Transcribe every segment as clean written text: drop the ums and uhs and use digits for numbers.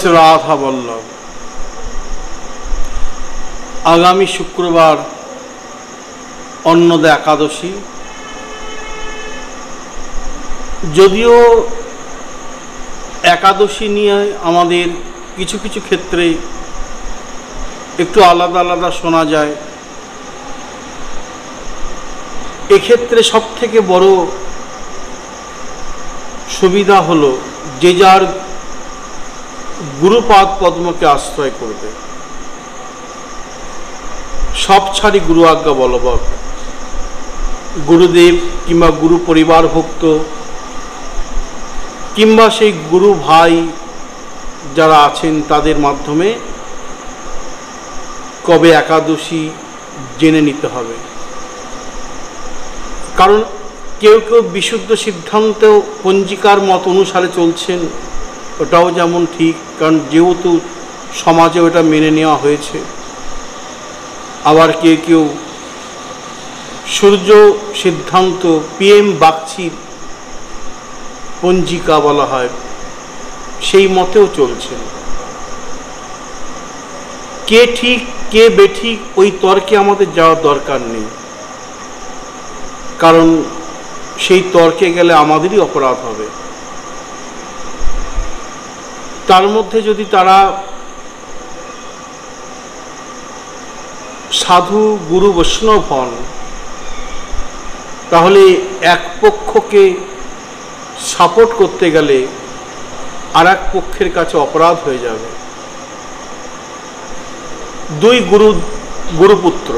শ্রী রাধা বল্লভ। আগামী শুক্রবার অন্নদা একাদশী। যদিও একাদশী নিয়ে আমাদের কিছু কিছু ক্ষেত্রে একটু আলাদা আলাদা শোনা যায়, এক্ষেত্রে সব থেকে বড় সুবিধা হলো যে যার গুরুপাদ পদ্মকে আশ্রয় করবে, সব ছাড়ি গুরু আজ্ঞা বলবৎ। গুরুদেব কিংবা গুরু পরিবার ভক্ত কিংবা সেই গুরু ভাই যারা আছেন তাদের মাধ্যমে কবে একাদশী জেনে নিতে হবে। কারণ কেউ কেউ বিশুদ্ধ সিদ্ধান্ত পঞ্জিকার মত অনুসারে চলছেন, ওটাও যেমন ঠিক, কারণ যেহেতু সমাজে ওটা মেনে নেওয়া হয়েছে। আবার কেউ কেউ সূর্য সিদ্ধান্ত PM বাগচির পঞ্জিকা বলা হয়, সেই মতেও চলছেন। কে ঠিক কে বেঠিক ওই তর্কে আমাদের যাওয়ার দরকার নেই, কারণ সেই তর্কে গেলে আমাদেরই অপরাধ হবে। তার মধ্যে যদি তারা সাধু গুরু বৈষ্ণব হন, তাহলে এক পক্ষকে সাপোর্ট করতে গেলে আর এক পক্ষের কাছে অপরাধ হয়ে যাবে। দুই গুরুপুত্র,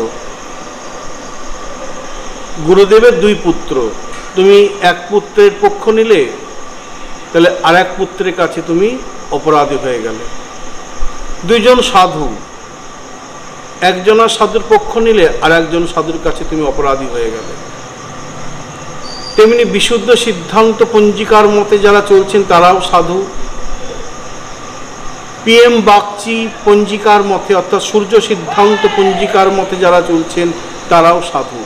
গুরুদেবের দুই পুত্র, তুমি এক পুত্রের পক্ষ নিলে তাহলে আর এক পুত্রের কাছে তুমি অপরাধী হয়ে গেলে। দুইজন সাধু, একজনের সাধুর পক্ষ নিলে আর একজন সাধুর কাছে তুমি অপরাধী হয়ে গেলে। তেমনি বিশুদ্ধ সিদ্ধান্ত পঞ্জিকার মতে যারা চলছেন তারাও সাধু, PM বাগচি পঞ্জিকার মতে অর্থাৎ সূর্য সিদ্ধান্ত পঞ্জিকার মতে যারা চলছেন তারাও সাধু।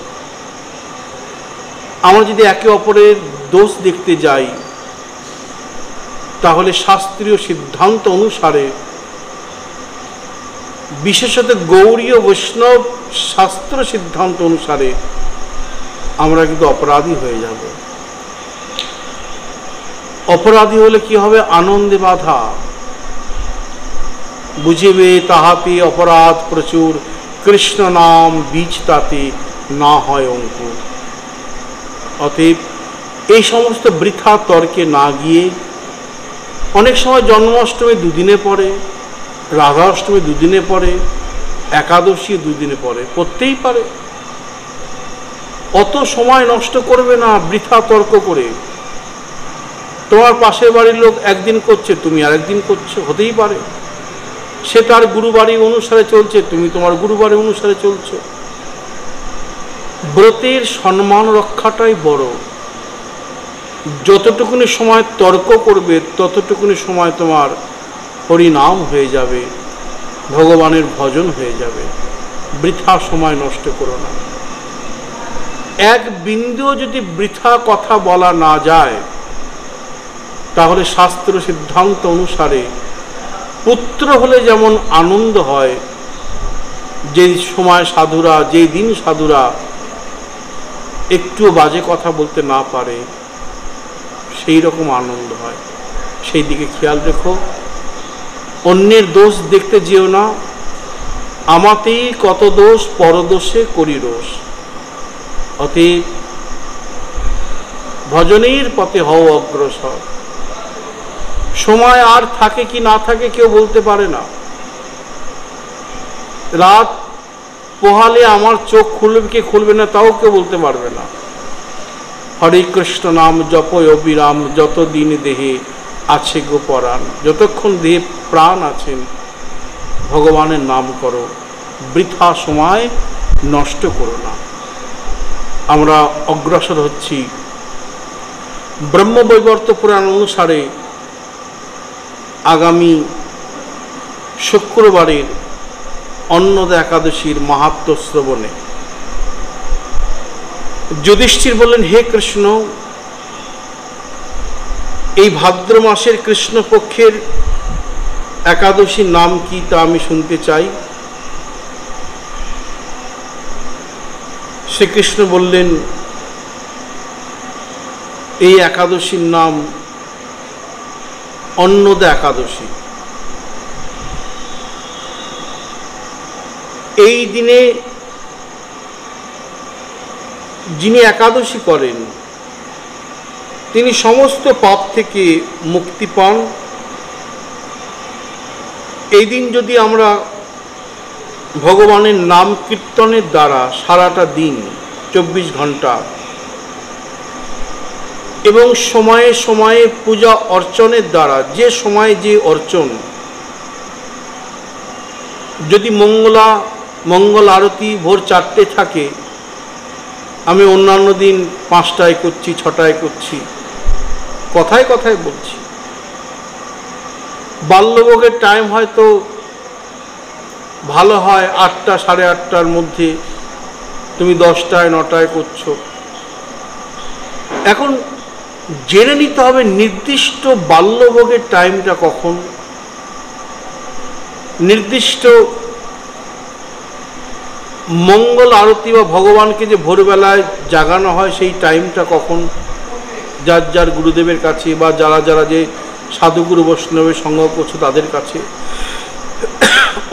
আমরা যদি একে অপরের দোষ দেখতে যাই, তাহলে শাস্ত্রীয় সিদ্ধান্ত অনুসারে, বিশেষত গৌড়ীয় বৈষ্ণব শাস্ত্র সিদ্ধান্ত অনুসারে আমরা কিন্তু অপরাধী হয়ে যাব। অপরাধী হলে কি হবে? আনন্দে বাধা। বুঝিবে তাহাতে অপরাধ প্রচুর, কৃষ্ণ নাম বীজ তাতে না হয় অঙ্কুর। অতএব এই সমস্ত বৃথা তর্কে না গিয়ে, অনেক সময় জন্মাষ্টমী দুদিনে পড়ে, রাধা অষ্টমী দুদিনে পড়ে, একাদশী দুদিনে পড়ে, পড়তেই পারে। অত সময় নষ্ট করবে না বৃথা তর্ক করে। তোমার পাশের বাড়ির লোক একদিন করছে, তুমি আর একদিন করছো, হতেই পারে। সে তার গুরুবাড়ি অনুসারে চলছে, তুমি তোমার গুরুবাড়ি অনুসারে চলছো। ব্রতের সম্মান রক্ষাটাই বড়। যতটুকুনি সময় তর্ক করবে ততটুকুনি সময় তোমার হরিনাম হয়ে যাবে, ভগবানের ভজন হয়ে যাবে। বৃথা সময় নষ্ট করো না। এক বিন্দুও যদি বৃথা কথা বলা না যায়, তাহলে শাস্ত্র সিদ্ধান্ত অনুসারে পুত্র হলে যেমন আনন্দ হয়, যে সময় সাধুরা, যে দিন সাধুরা একটুও বাজে কথা বলতে না পারে, সেই রকম আনন্দ হয়। সেই দিকে খেয়াল রেখো। অন্যের দোষ দেখতে যেও না। আমাতেই কত দোষ, পরদোষে করি রোষ। অতএব ভজনের পথে হও অগ্রসর। সময় আর থাকে কি না থাকে কেউ বলতে পারে না। রাত পোহালে আমার চোখ খুলবে কি খুলবে না তাও কেউ বলতে পারবে না। হরে কৃষ্ণ নাম জপ অবিরাম, যতদিন দেহে আছে গো পরাণ। যতক্ষণ দেহে প্রাণ আছেন ভগবানের নাম করো, বৃথা সময় নষ্ট করো না। আমরা অগ্রসর হচ্ছি ব্রহ্মবৈবর্ত পুরাণ অনুসারে আগামী শুক্রবারের অন্নদা একাদশীর মাহাত্ম্য শ্রবণে। যুধিষ্ঠির বললেন, হে কৃষ্ণ, এই ভাদ্র মাসের কৃষ্ণপক্ষের একাদশীর নাম কি তা আমি শুনতে চাই। শ্রীকৃষ্ণ বললেন, এই একাদশীর নাম অন্নদা একাদশী। এই দিনে যিনি একাদশী করেন তিনি সমস্ত পাপ থেকে মুক্তি পান। এই দিন যদি আমরা ভগবানের নাম কীর্তনের দ্বারা সারাটা দিন 24 ঘন্টা এবং সময়ে সময়ে পূজা অর্চনের দ্বারা যে সময়ে যে অর্চন, যদি মঙ্গল আরতি ভোর 4টে থাকে, আমি অন্যান্য দিন 5টায় করছি, 6টায় করছি, কথায় কথায় বলছি। বাল্যভোগের টাইম হয়তো ভালো হয় 8টা, 8:30টার মধ্যে, তুমি 10টায় 9টায় করছো। এখন জেনে নিতে হবে নির্দিষ্ট বাল্যভোগের টাইমটা কখন, নির্দিষ্ট মঙ্গল আরতি বা ভগবানকে যে ভোরবেলায় জাগানো হয় সেই টাইমটা কখন, যার যার গুরুদেবের কাছে বা যারা যারা যে সাধুগুরু বৈষ্ণবের সঙ্গ করছো তাদের কাছে।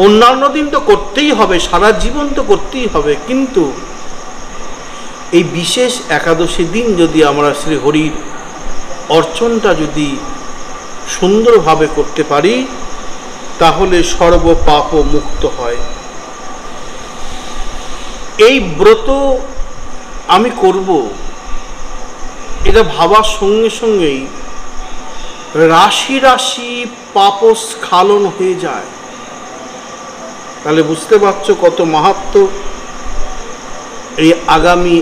অন্যান্য দিন তো করতেই হবে, সারা জীবন তো করতেই হবে, কিন্তু এই বিশেষ একাদশী দিন যদি আমরা শ্রী হরির অর্চনটা যদি সুন্দরভাবে করতে পারি তাহলে সর্বপাপ মুক্ত হয়। এই ব্রত আমি করব, এটা ভাবার সঙ্গে সঙ্গেই রাশি রাশি পাপ স্খলন হয়ে যায়। তাহলে বুঝতে পারছো কত মাহাত্ম্য এই আগামী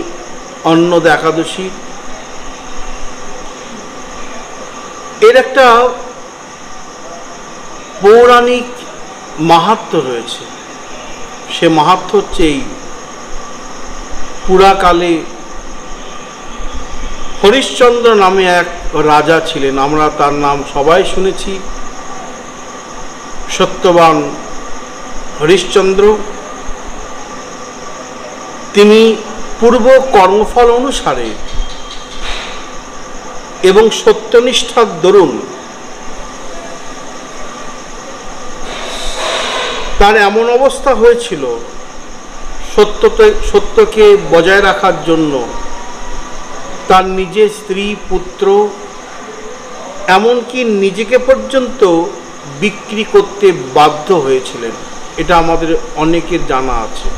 অন্নদা একাদশী। এর একটা পৌরাণিক মাহাত্ম্য রয়েছে। সে মাহাত্ম্য হচ্ছে এই, পুরাকালে হরিশ্চন্দ্র নামে এক রাজা ছিলেন, আমরা তার নাম সবাই শুনেছি, সত্যবান হরিশ্চন্দ্র। তিনি পূর্ব কর্মফল অনুসারে এবং সত্যনিষ্ঠার দরুন তার এমন অবস্থা হয়েছিল, সত্যকে বজায় রাখার জন্য তার নিজের স্ত্রী, পুত্র, এমনকি নিজেকে পর্যন্ত বিক্রি করতে বাধ্য হয়েছিলেন। এটা আমাদের অনেকের জানা আছে,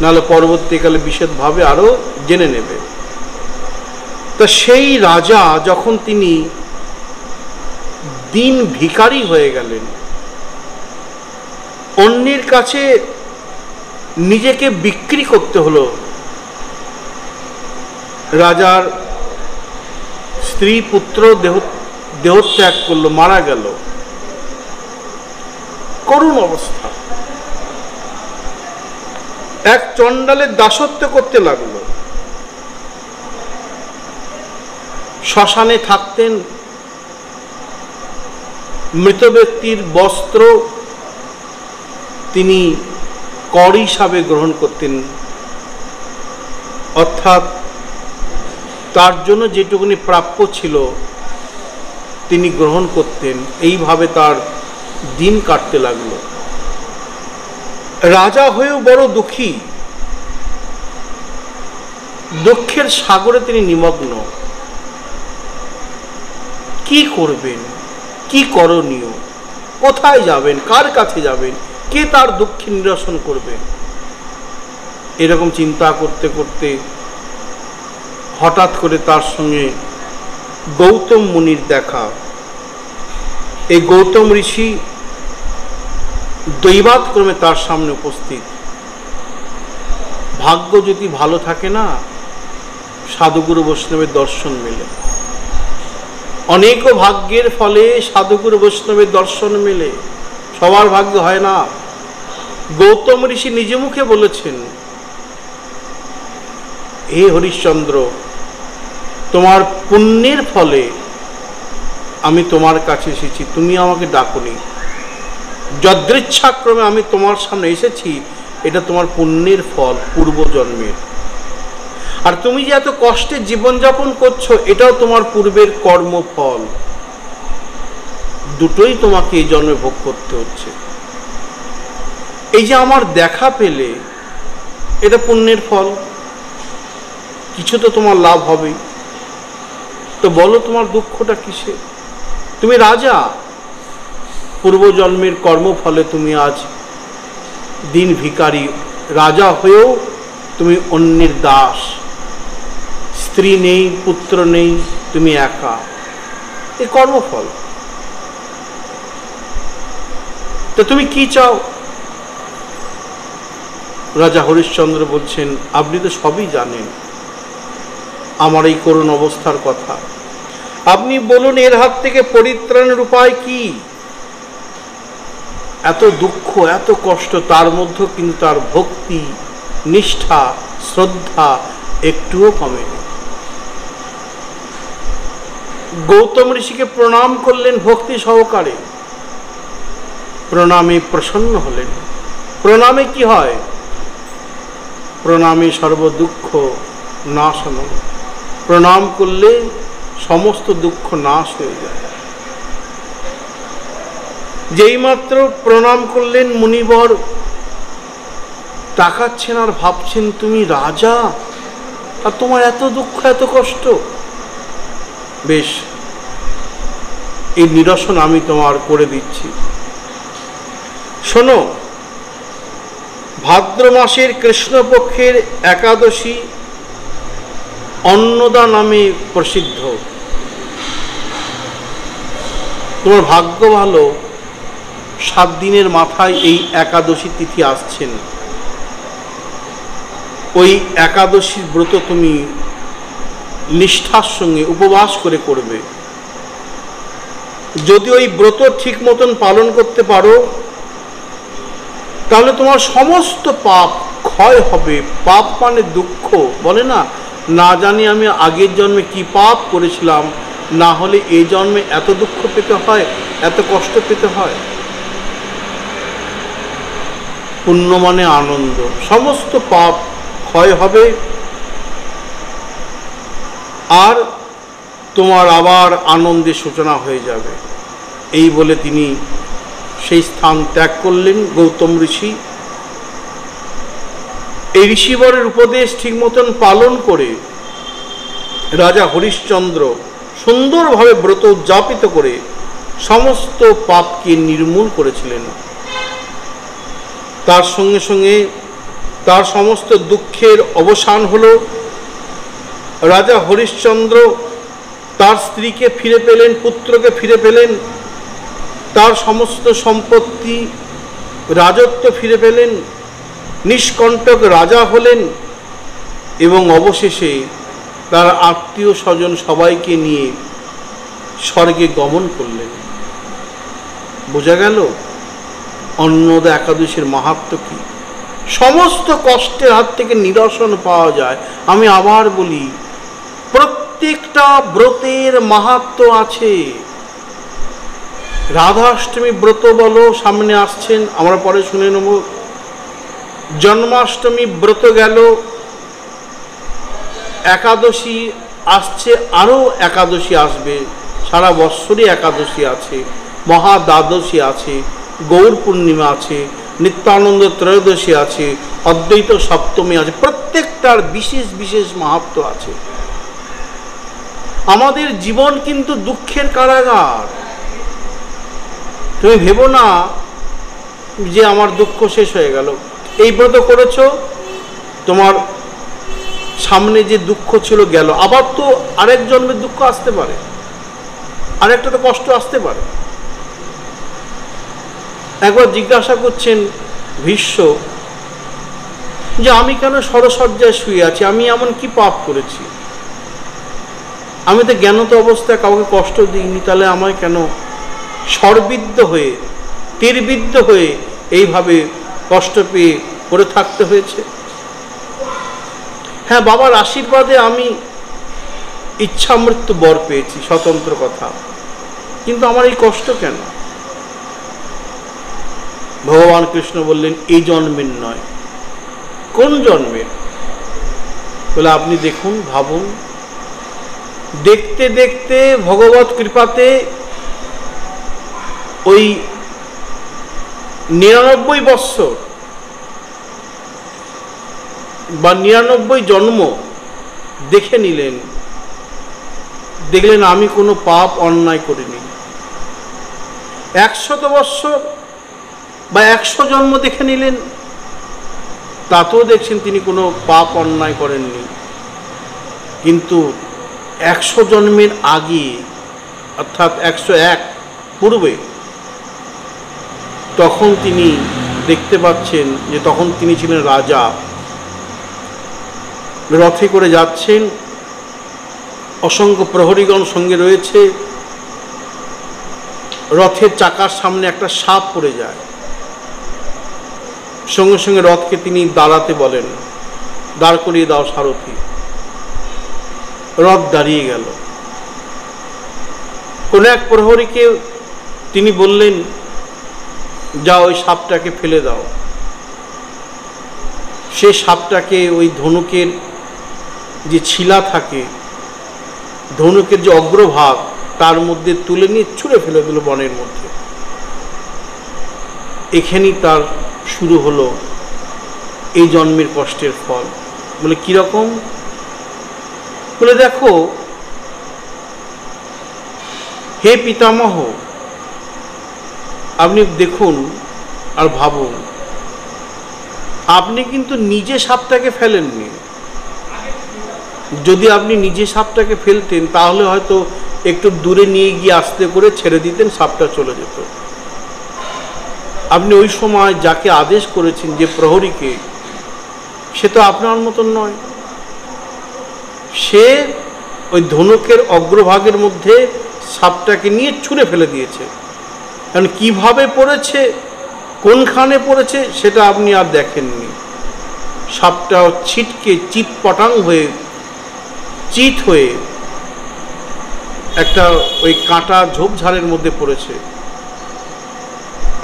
নাহলে পরবর্তীকালে বিশদভাবে আরো জেনে নেবে। তা সেই রাজা যখন তিনি দিন ভিখারি হয়ে গেলেন, অন্যের কাছে নিজেকে বিক্রি করতে হলো, রাজার স্ত্রী পুত্র দেহত্যাগ করলো, মারা গেল, করুণ অবস্থা। এক চণ্ডালের দাসত্ব করতে লাগলো, শ্মশানে থাকতেন, মৃত ব্যক্তির বস্ত্র তিনি কর হিসাবে গ্রহণ করতেন, অর্থাৎ তার জন্য যেটুকুনি প্রাপ্য ছিল তিনি গ্রহণ করতেন। এইভাবে তার দিন কাটতে লাগলো। রাজা হয়েও বড় দুঃখী, দুঃখের সাগরে তিনি নিমগ্ন। কি করবেন, কি করণীয়, কোথায় যাবেন, কার কাছে যাবেন, কে তার দুঃখ নিরসন করবে, এরকম চিন্তা করতে করতে হঠাৎ করে তার সঙ্গে গৌতম মুনির দেখা। এই গৌতম ঋষি দৈবাৎক্রমে তার সামনে উপস্থিত। ভাগ্য যদি ভালো থাকে না, সাধুগুরু বৈষ্ণবের দর্শন মেলে। অনেক ভাগ্যের ফলে সাধুগুরু বৈষ্ণবের দর্শন মেলে, সবার ভাগ্য হয় না। গৌতম ঋষি নিজে মুখে বলেছেন, হে হরিশ্চন্দ্র, তোমার পুণ্যের ফলে আমি তোমার কাছে এসেছি, তুমি আমাকে ডাকোনি, যদৃচ্ছাক্রমে আমি তোমার সামনে এসেছি, এটা তোমার পুণ্যের ফল, পূর্বজন্মের। আর তুমি যে এত কষ্টে জীবনযাপন করছো, এটাও তোমার পূর্বের কর্মফল। দুটোই তোমাকে এই জন্মে ভোগ করতে হচ্ছে। এই যে আমার দেখা পেলে, এটা পুণ্যের ফল, কিছু তো তোমার লাভ হবেই। তো বলো তোমার দুঃখটা কিসে? তুমি রাজা, পূর্বজন্মের কর্মফলে তুমি আজ দিন ভিখারি, রাজা হয়েও তুমি অন্যের দাস, স্ত্রী নেই, পুত্র নেই, তুমি একা, এ কর্মফল। তো তুমি কি চাও? রাজা হরিশ্চন্দ্র বলছেন, আপনি তো সবই জানেন আমার এই করুণ অবস্থার কথা, আপনি বলুন এর হাত থেকে পরিত্রাণের উপায় কি? এত দুঃখ, এত কষ্ট, তার মধ্যে কিন্তু তার ভক্তি, নিষ্ঠা, শ্রদ্ধা একটুও কমেনি। গৌতম ঋষিকে প্রণাম করলেন ভক্তি সহকারে, প্রণামে প্রসন্ন হলেন। প্রণামে কি হয়? প্রণামে সর্বদুঃখ নাশ হয়। প্রণাম করলে সমস্ত দুঃখ নাশ হয়ে যায়। যেই মাত্র প্রণাম করলেন, মুনিবর তাকাচ্ছেন আর ভাবছেন, তুমি রাজা আর তোমার এত দুঃখ, এত কষ্ট। বেশ, এই নিরসন আমি তোমার করে দিচ্ছি। শোনো, ভাদ্র মাসের কৃষ্ণপক্ষের একাদশী অন্নদা নামে প্রসিদ্ধ। তোমার ভাগ্য ভালো, 7 দিনের মাথায় এই একাদশী তিথি আসছেন। ওই একাদশীর ব্রত তুমি নিষ্ঠার সঙ্গে উপবাস করে করবে। যদি ওই ব্রত ঠিক মতন পালন করতে পারো, তাহলে তোমার সমস্ত পাপ ক্ষয় হবে। পাপ মানে দুঃখ, বলে না, না জানি আমি আগের জন্মে কি পাপ করেছিলাম, না হলে এই জন্মে এত দুঃখ পেতে হয়, এত কষ্ট পেতে হয়। পুণ্য মানে আনন্দ, সমস্ত পাপ ক্ষয় হবে, আর তোমার আবার আনন্দের সূচনা হয়ে যাবে। এই বলে তিনি সেই স্থান ত্যাগ করলেন গৌতম ঋষি। এই ঋষিবরের উপদেশ ঠিক মতন পালন করে রাজা হরিশ্চন্দ্র সুন্দরভাবে ব্রত উদযাপিত করে সমস্ত পাপকে নির্মূল করেছিলেন। তার সঙ্গে সঙ্গে তার সমস্ত দুঃখের অবসান হলো। রাজা হরিশ্চন্দ্র তার স্ত্রীকে ফিরে পেলেন, পুত্রকে ফিরে পেলেন, তার সমস্ত সম্পত্তি, রাজত্ব ফিরে পেলেন, নিষ্কণ্টক রাজা হলেন এবং অবশেষে তার আত্মীয় স্বজন সবাইকে নিয়ে স্বর্গে গমন করলেন। বোঝা গেল অন্নদা একাদশীর মাহাত্ম্য কি? সমস্ত কষ্টের হাত থেকে নিরসন পাওয়া যায়। আমি আবার বলি, প্রত্যেকটা ব্রতের মাহাত্ম্য আছে। রাধাষ্টমী ব্রত বলো, সামনে আসছেন, আমরা পরে শুনে নেব। জন্মাষ্টমী ব্রত গেল, একাদশী আসছে, আরও একাদশী আসবে, সারা বৎসরই একাদশী আছে, মহা দ্বাদশী আছে, গৌর পূর্ণিমা আছে, নিত্যানন্দ ত্রয়োদশী আছে, অদ্বৈত সপ্তমী আছে। প্রত্যেকটার বিশেষ বিশেষ মাহাত্ম্য আছে। আমাদের জীবন কিন্তু দুঃখের কারাগার। তুমি ভেবো না যে আমার দুঃখ শেষ হয়ে গেল। এই ব্রত করেছো, তোমার সামনে যে দুঃখ ছিল গেল, আবার তো আরেক জন্মের দুঃখ আসতে পারে, আরেকটা তো কষ্ট আসতে পারে। একবার জিজ্ঞাসা করছেন ভীষ্ম যে আমি কেন সরসজ্জায় শুয়ে আছি, আমি এমন কি পাপ করেছি? আমি তো জ্ঞানত অবস্থায় কাউকে কষ্ট দিইনি, তাহলে আমায় কেন স্বরবিদ্ধ হয়ে, তীরবিদ্ধ হয়ে এইভাবে কষ্ট পেয়ে পড়ে থাকতে হয়েছে? হ্যাঁ, বাবার আশীর্বাদে আমি ইচ্ছা মৃত্যু বর পেয়েছি, স্বতন্ত্র কথা, কিন্তু আমার এই কষ্ট কেন? ভগবান কৃষ্ণ বললেন এই জন্মের নয়। কোন জন্মের? বলে আপনি দেখুন, ভাবুন। দেখতে দেখতে ভগবত কৃপাতে ওই 99 বৎসর বা 99 জন্ম দেখে নিলেন, দেখলেন আমি কোনো পাপ অন্যায় করিনি। 100 বৎসর বা 100 জন্ম দেখে নিলেন, তাতেও দেখছেন তিনি কোনো পাপ অন্যায় করেননি। কিন্তু 100 জন্মের আগে, অর্থাৎ 101 পূর্বে, তখন তিনি দেখতে পাচ্ছেন যে তখন তিনি ছিলেন রাজা, রথে করে যাচ্ছেন, অসংখ্য প্রহরীগণ সঙ্গে রয়েছে। রথের চাকার সামনে একটা সাপ পড়ে যায়, সঙ্গে সঙ্গে রথকে তিনি দাঁড়াতে বলেন, দাঁড় করিয়ে দাও সারথি। রথ দাঁড়িয়ে গেল। কোন এক প্রহরীকে তিনি বললেন, যাও ওই সাপটাকে ফেলে দাও। সে সাপটাকে ওই ধনুকের যে ছিলা থাকে, ধনুকের যে অগ্রভাগ, তার মধ্যে তুলে নিয়ে ছুঁড়ে ফেলে দিল বনের মধ্যে। এখানেই তার শুরু হলো এই জন্মের কষ্টের ফল। বলে কিরকম? বলে দেখো হে পিতামহ, আপনি দেখুন আর ভাবুন, আপনি কিন্তু নিজে সাপটাকে ফেলেননি। যদি আপনি নিজে সাপটাকে ফেলতেন তাহলে হয়তো একটু দূরে নিয়ে গিয়ে আস্তে করে ছেড়ে দিতেন, সাপটা চলে যেত। আপনি ওই সময় যাকে আদেশ করেছেন, যে প্রহরীকে, সে তো আপনার মতন নয়। সে ওই ধনুকের অগ্রভাগের মধ্যে সাপটাকে নিয়ে ছুঁড়ে ফেলে দিয়েছে। কারণ কিভাবে পড়েছে, কোনখানে পড়েছে, সেটা আপনি আর দেখেননি। সাপটা ছিটকে চিৎপটাং হয়ে, চিত হয়ে একটা ওই কাঁটা ঝোপঝাড়ের মধ্যে পড়েছে।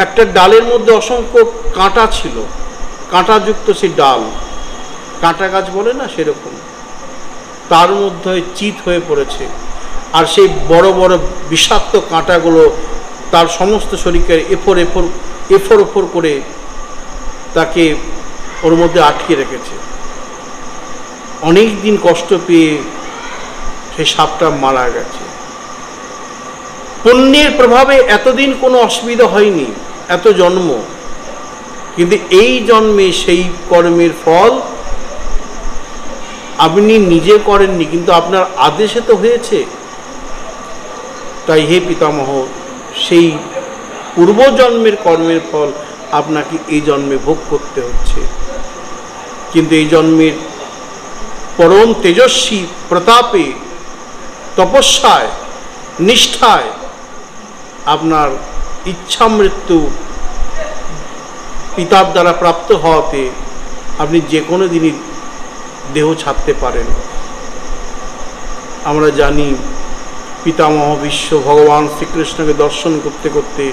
একটা ডালের মধ্যে অসংখ্য কাঁটা ছিল, কাঁটাযুক্ত সেই ডাল, কাঁটা গাছ বলে না, সেরকম, তার মধ্যে চিত হয়ে পড়েছে। আর সেই বড় বড় বিষাক্ত কাঁটাগুলো তার সমস্ত শরীরকে এফর ওফর করে তাকে ওর মধ্যে আটকে রেখেছে। অনেক দিন কষ্ট পেয়ে সেই সাপটা মারা গেছে। পুণ্যের প্রভাবে এতদিন কোনো অসুবিধা হয়নি, এত জন্ম, কিন্তু এই জন্মে সেই কর্মের ফল আপনি নিজে করেননি, কিন্তু আপনার আদেশে তো হয়েছে। তাই হে পিতামহ, সেই পূর্বজন্মের কর্মের ফল আপনাকে এই জন্মে ভোগ করতে হচ্ছে। কিন্তু এই জন্মের পরম তেজস্বী প্রতাপে, তপস্যায়, নিষ্ঠায় আপনার ইচ্ছা মৃত্যু পিতার দ্বারা প্রাপ্ত হওয়াতে আপনি যে কোনো দিনই দেহ ছাড়তে পারেন। আমরা জানি পিতামহ বিশ্ব ভগবান শ্রীকৃষ্ণকে দর্শন করতে করতে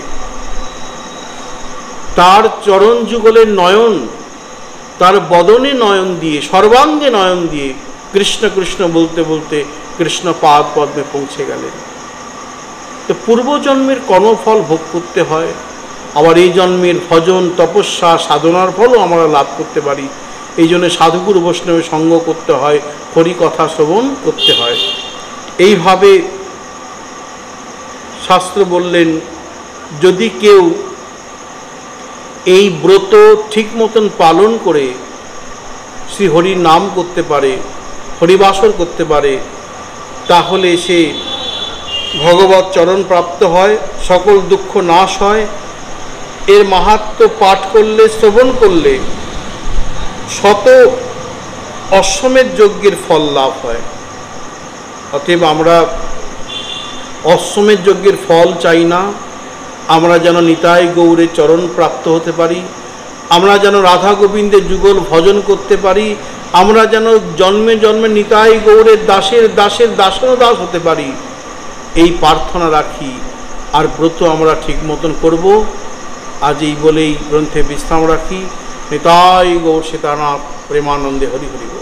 তার চরণ যুগলের নয়ন, তার বদনে নয়ন দিয়ে, সর্বাঙ্গে নয়ন দিয়ে কৃষ্ণ কৃষ্ণ বলতে বলতে কৃষ্ণ পাদ পদ্মে পৌঁছে গেলেন। তো পূর্বজন্মের কর্মফল ভোগ করতে হয়, আবার এই জন্মের ভজন, তপস্যা, সাধনার ফলও আমরা লাভ করতে পারি। এই জন্য সাধুগুরু বৈষ্ণবের সঙ্গ করতে হয়, হরি কথা শ্রবণ করতে হয়। এইভাবে শাস্ত্র বললেন, যদি কেউ এই ব্রত ঠিক মতন পালন করে শ্রী হরির নাম করতে পারে, হরিবাসর করতে পারে, তাহলে সে ভগবত চরণ প্রাপ্ত হয়, সকল দুঃখ নাশ হয়। এর মাহাত্ম্য পাঠ করলে, শ্রবণ করলে শত অশ্বমেধ যজ্ঞের ফল লাভ হয়। অতএব আমরা অশ্বমেধ যজ্ঞের ফল চাই না, আমরা যেন নিতাই গৌরের চরণ প্রাপ্ত হতে পারি, আমরা যেন রাধা গোবিন্দের যুগল ভজন করতে পারি, আমরা যেন জন্মে জন্মে নিতাই গৌরের দাসের দাসের দাসনও দাস হতে পারি, এই প্রার্থনা রাখি। আর ব্রত আমরা ঠিক মতন করব, আজ এই বলেই গ্রন্থে বিশ্রাম রাখি। নিতাই গৌর সীতানাথ প্রেমানন্দে হরি হরি বল।